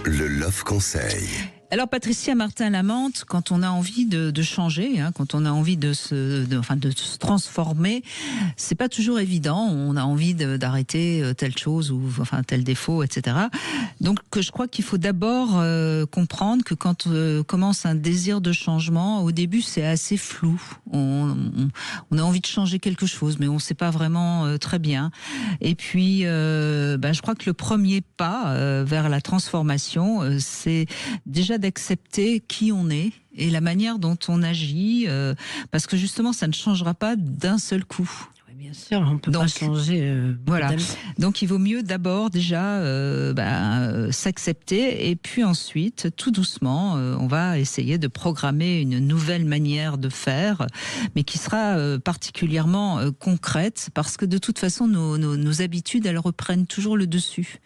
Le Love Conseil. Alors Patricia Martin-Lamante, quand on a envie de changer, quand on a envie de se transformer, c'est pas toujours évident. On a envie d'arrêter telle chose ou tel défaut, etc. Donc je crois qu'il faut d'abord comprendre que quand commence un désir de changement, au début c'est assez flou. On a envie de changer quelque chose, mais on sait pas vraiment très bien. Et puis je crois que le premier pas vers la transformation, c'est déjà d'accepter qui on est et la manière dont on agit, parce que justement, ça ne changera pas d'un seul coup. Oui, bien sûr, on peut pas changer. Voilà. Donc, il vaut mieux d'abord déjà s'accepter et puis ensuite, tout doucement, on va essayer de programmer une nouvelle manière de faire, mais qui sera particulièrement concrète, parce que de toute façon, nos habitudes, elles reprennent toujours le dessus.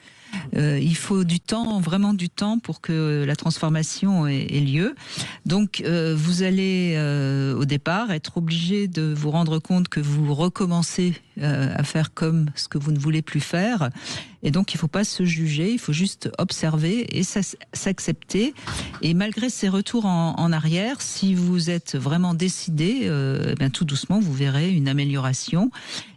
Il faut du temps, vraiment du temps, pour que la transformation ait lieu. Donc, vous allez au départ être obligé de vous rendre compte que vous recommencez à faire comme ce que vous ne voulez plus faire. Et donc, il ne faut pas se juger, il faut juste observer et s'accepter. Et malgré ces retours en arrière, si vous êtes vraiment décidé, tout doucement, vous verrez une amélioration.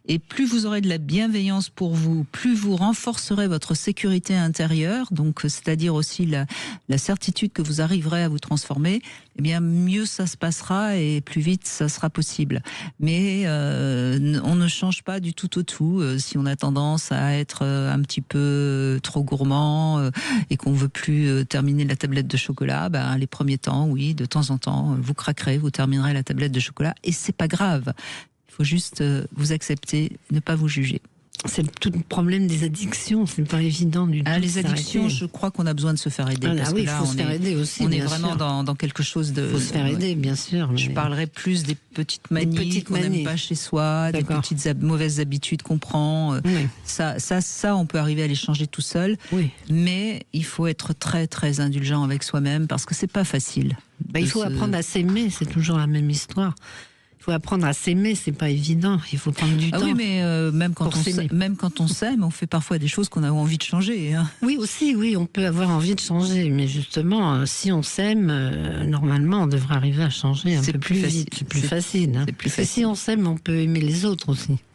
Et plus vous aurez de la bienveillance pour vous, plus vous renforcerez votre sécurité intérieure, donc c'est-à-dire aussi la certitude que vous arriverez à vous transformer, eh bien mieux ça se passera et plus vite ça sera possible. Mais on ne change pas du tout au tout. Si on a tendance à être un petit peu trop gourmand et qu'on veut plus terminer la tablette de chocolat, les premiers temps, oui, de temps en temps, vous craquerez, vous terminerez la tablette de chocolat et c'est pas grave. Il faut juste vous accepter, ne pas vous juger. C'est tout le problème des addictions, c'est pas évident du tout. Les addictions, je crois qu'on a besoin de se faire aider. Parce que là, il faut se faire aider aussi. On est vraiment dans quelque chose de. Il faut se faire aider, bien sûr. Je parlerai plus des petites manies qu'on n'aime pas chez soi, des petites mauvaises habitudes qu'on prend. Oui. Ça, on peut arriver à les changer tout seul. Oui. Mais il faut être très, très indulgent avec soi-même parce que c'est pas facile. Il faut apprendre à s'aimer, c'est toujours la même histoire. Il faut apprendre à s'aimer, c'est pas évident. Il faut prendre du temps. Oui, mais même quand on s'aime, on fait parfois des choses qu'on a envie de changer. Oui, aussi, oui, on peut avoir envie de changer, mais justement, si on s'aime, normalement, on devrait arriver à changer un peu plus vite. C'est plus facile. C'est plus facile. Si on s'aime, on peut aimer les autres aussi.